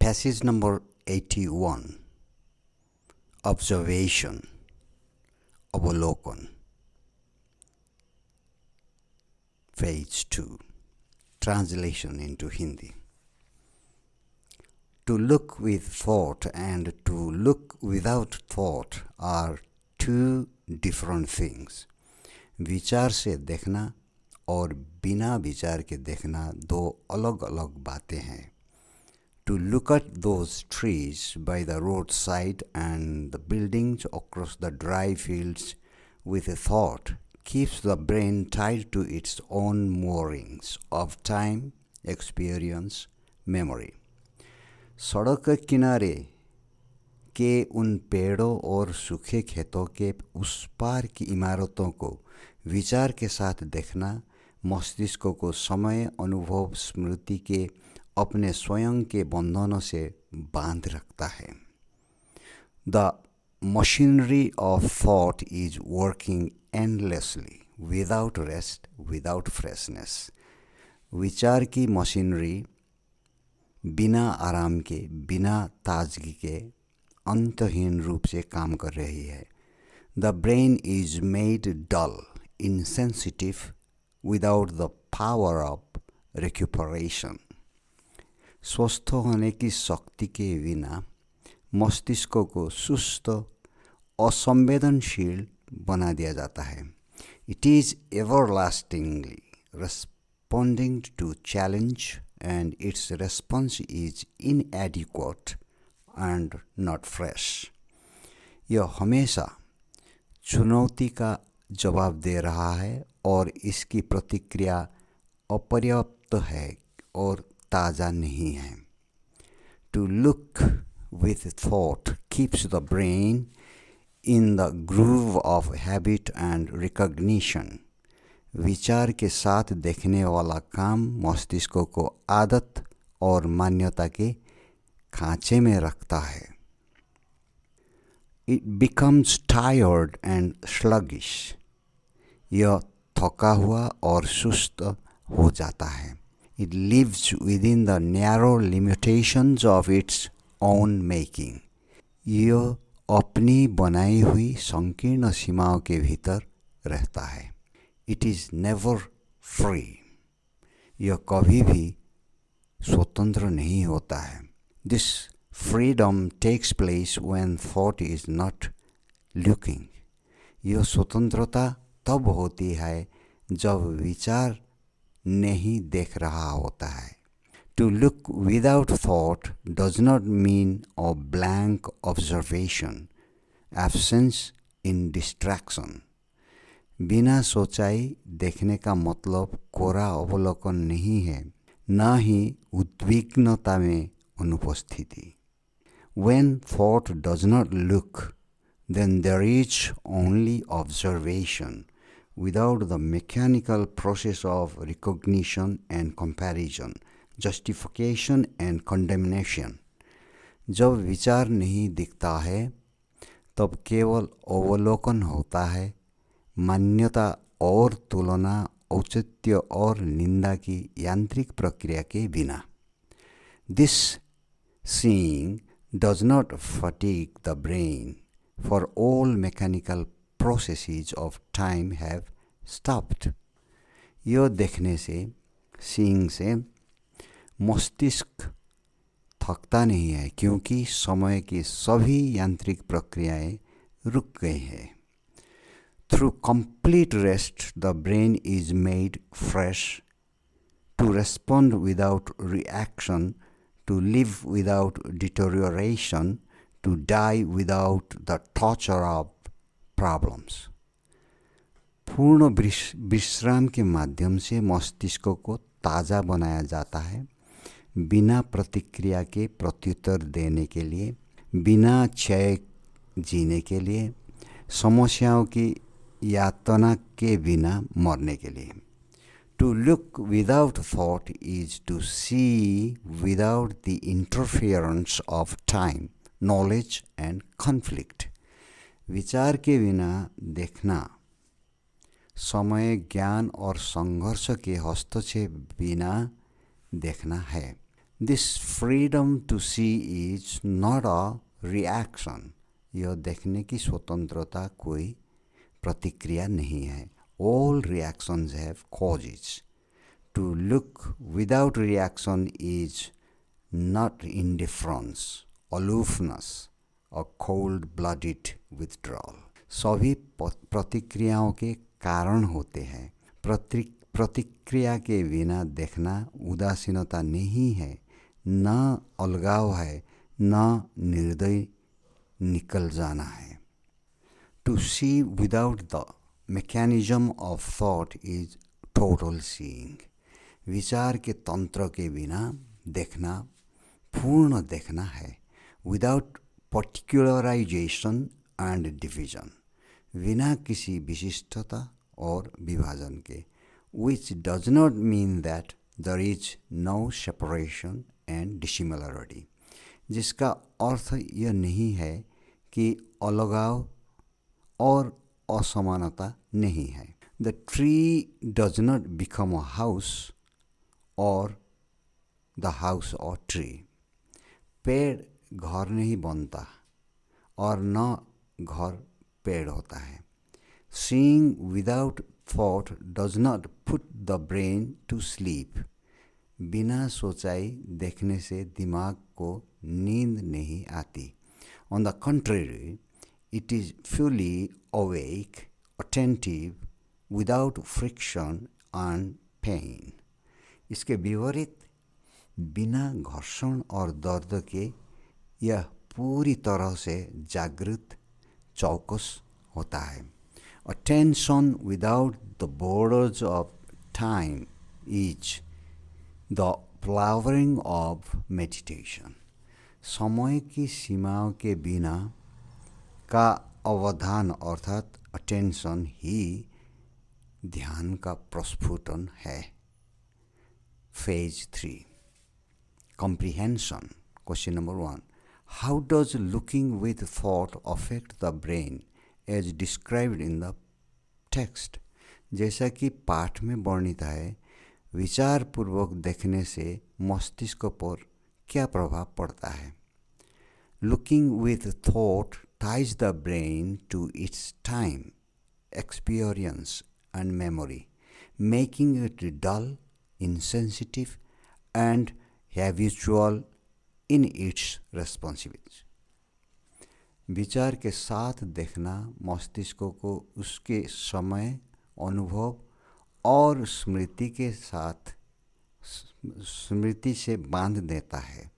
Passage number 81. Observation. Avalokan. Page 2. Translation into Hindi. To look with thought and to look without thought are two different things. विचार से देखना और बिना विचार के देखना दो अलग अलग बातें हैं. To look at those trees by the roadside and the buildings across the dry fields with a thought keeps the brain tied to its own moorings of time, experience, memory. सड़क के किनारे के उन पेड़ों और सूखे खेतों के उस पार की इमारतों को विचार के साथ देखना मस्तिष्क को समय, अनुभव, स्मृति के अपने स्वयं के बंधनों से बांध रखता है. The machinery of thought is working endlessly, without rest, without freshness. विचार की मशीनरी बिना आराम के, बिना ताजगी के, अंतहीन रूप से काम कर रही है. The brain is made dull, insensitive, without the power of recuperation. स्वस्थ होने की शक्ति के बिना मस्तिष्क को सुस्त, असंवेदनशील बना दिया जाता है. It is everlastingly responding to challenge and its response is inadequate and not fresh. यह हमेशा चुनौती का जवाब दे रहा है और इसकी प्रतिक्रिया अपर्याप्त है और ताज़ा नहीं है. To look with thought keeps the brain in the groove of habit and recognition. विचार के साथ देखने वाला काम मस्तिष्क को आदत और मान्यता के खांचे में रखता है. It becomes tired and sluggish. यह थका हुआ और सुस्त हो जाता है. It lives within the narrow limitations of its own making. यह अपनी बनाई हुई संकीर्ण सीमाओं के भीतर रहता है. It is never free. यह कभी भी स्वतंत्र नहीं होता है. This freedom takes place when thought is not looking. यह स्वतंत्रता तब होती है जब विचार नहीं देख रहा होता है. To look without thought does not mean a blank observation, absence in distraction. बिना सोचाई देखने का मतलब कोरा अवलोकन नहीं है, न ही उद्विग्नता में अनुपस्थिति. When thought does not look, then there is only observation, without the mechanical process of recognition and comparison, justification and condemnation. जब विचार नहीं दिखता है तब केवल अवलोकन होता है, मान्यता और तुलना, औचित्य और निंदा की यांत्रिक प्रक्रिया के बिना. This seeing does not fatigue the brain, for all mechanical processes of time have stopped. यह देखने से, seeing से मस्तिष्क थकता नहीं है क्योंकि समय की सभी यांत्रिक प्रक्रियाएं रुक गई हैं. Through complete rest, the brain is made fresh, to respond without reaction, to live without deterioration, to die without the torture of problems. पूर्ण विश्राम के माध्यम से मस्तिष्क को ताज़ा बनाया जाता है, बिना प्रतिक्रिया के प्रत्युत्तर देने के लिए, बिना क्षय जीने के लिए, समस्याओं की यातना के बिना मरने के लिए. To look without thought is to see without the interference of time, knowledge and conflict. विचार के बिना देखना समय, ज्ञान और संघर्ष के हस्तक्षेप बिना देखना है. This freedom to see is not a reaction. यह देखने की स्वतंत्रता कोई प्रतिक्रिया नहीं है. All reactions have causes. To look without reaction is not indifference, aloofness, or cold-blooded withdrawal. सभी प्रतिक्रियाओं के कारण होते हैं. प्रतिक्रिया के बिना देखना उदासीनता नहीं है, न अलगाव है, न निर्दय निकल जाना है. To see without the mechanism of thought is total seeing. विचार के तंत्र के बिना देखना पूर्ण देखना है. Without particularization and division, बिना किसी विशिष्टता और विभाजन के. Which does not mean that there is no separation and dissimilarity. जिसका अर्थ यह नहीं है कि अलगाव और असमानता नहीं है. The tree does not become a house or the house or tree. पेड़ घर नहीं बनता और न घर पेड़ होता है. Seeing without thought does not put the brain to sleep. बिना सोचाई देखने से दिमाग को नींद नहीं आती. On the contrary, it is fully awake, attentive, without friction and pain. इसके विपरीत बिना घर्षण और दर्द के यह पूरी तरह से जागृत चौकस होता है. Attention without the borders of time is the flowering of meditation. समय की सीमाओं के बिना का अवधान अर्थात अटेंशन ही ध्यान का प्रस्फुटन है. Phase 3. Comprehension. Question number 1. How does looking with thought affect the brain as described in the text? जैसा कि पाठ में वर्णित है, विचार पूर्वक देखने से मस्तिष्क पर क्या प्रभाव पड़ता है. Looking with thought ties the brain to its time, experience and memory, making it dull, insensitive and habitual in its responsiveness. विचार के साथ देखना मस्तिष्क को उसके समय, अनुभव और स्मृति से बांध देता है,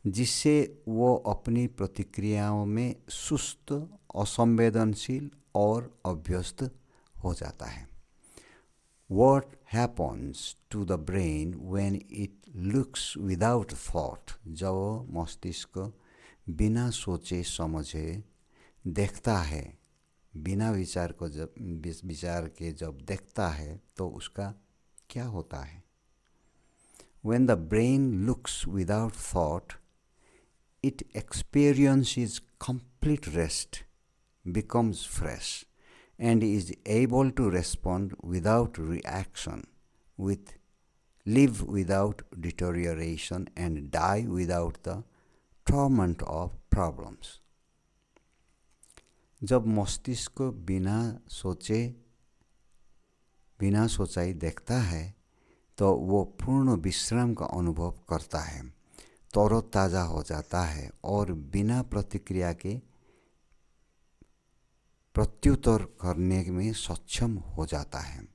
जिससे वो अपनी प्रतिक्रियाओं में सुस्त, असंवेदनशील और अभ्यस्त हो जाता है. What happens to the brain when it looks without thought? जब मस्तिष्क बिना सोचे समझे देखता है, बिना विचार के जब देखता है तो उसका क्या होता है. When the brain looks without thought, it experiences complete rest, becomes fresh, and is able to respond without reaction, live without deterioration, and die without the torment of problems. जब मस्तिष्क बिना सोचाई देखता है तो वो पूर्ण विश्राम का अनुभव करता है, तरोताज़ा हो जाता है और बिना प्रतिक्रिया के प्रत्युत्तर करने में सक्षम हो जाता है,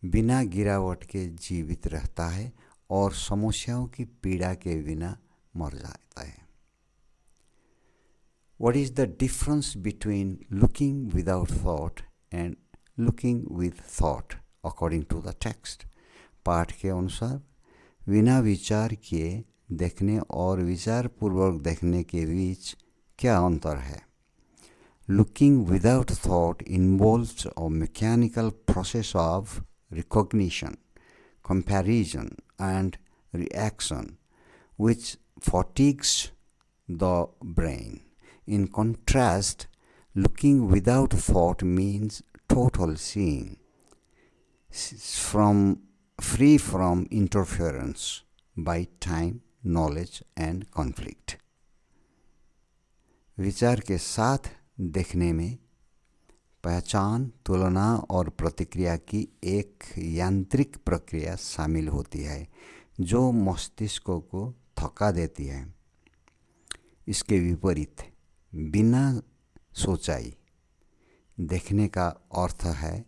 बिना गिरावट के जीवित रहता है और समस्याओं की पीड़ा के बिना मर जाता है. What is the difference between looking without thought and looking with thought according to the text? पाठ के अनुसार बिना विचार किए देखने और विचार पूर्वक देखने के बीच क्या अंतर है. Looking without thought involves a mechanical process of recognition, comparison, and reaction, which fatigues the brain. In contrast, looking without thought means total seeing, free from interference by time, knowledge and conflict. विचार के साथ देखने में पहचान, तुलना और प्रतिक्रिया की एक यांत्रिक प्रक्रिया शामिल होती है जो मस्तिष्क को थका देती है। इसके विपरीत बिना सोचाई देखने का अर्थ है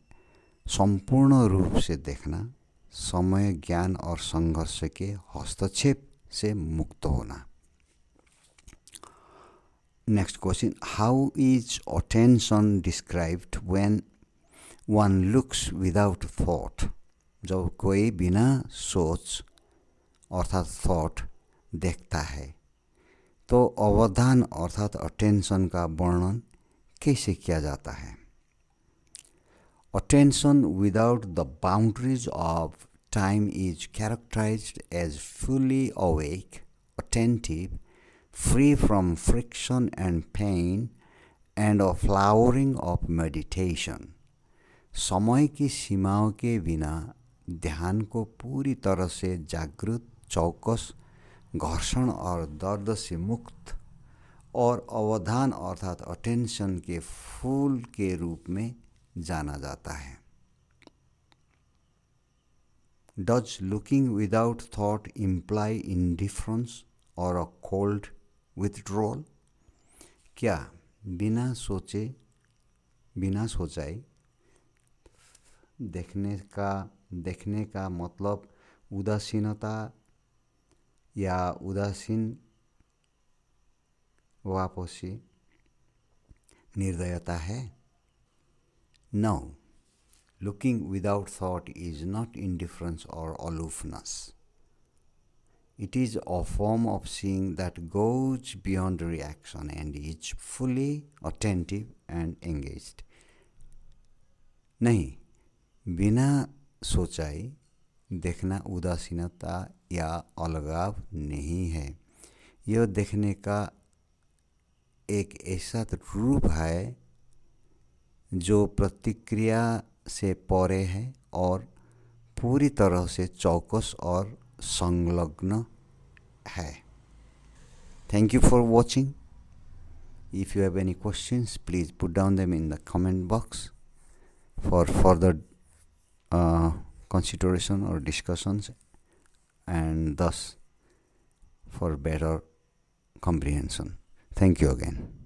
संपूर्ण रूप से देखना, समय, ज्ञान और संघर्ष के हस्तक्षेप से मुक्त होना। Next question, how is attention described when one looks without thought? जब कोई बिना सोच अर्थात थॉट देखता है तो अवधान अर्थात अटेंशन का वर्णन कैसे किया जाता है? Attention without the boundaries of time is characterized as fully awake, attentive, free from friction and pain, and a flowering of meditation. समय की सीमाओं के बिना ध्यान को पूरी तरह से जागृत, चौकस, घर्षण और दर्द से मुक्त और अवधान अर्थात अटेंशन के फूल के रूप में जाना जाता है। Does looking without thought imply indifference or a cold withdrawal? क्या बिना सोचाई देखने का मतलब उदासीनता या उदासीन वापसी निर्दयता है? No. Looking without thought is not indifference or aloofness. It is a form of seeing that goes beyond reaction and is fully attentive and engaged. नहीं, बिना सोचाई देखना उदासीनता या अलगाव नहीं है। यह देखने का एक ऐसा रूप है जो प्रतिक्रिया से परे है और पूरी तरह से चौकस और संलग्न है। Thank you for watching. If you have any questions, please put down them in the comment box for further consideration or discussions, and thus for better comprehension. Thank you again.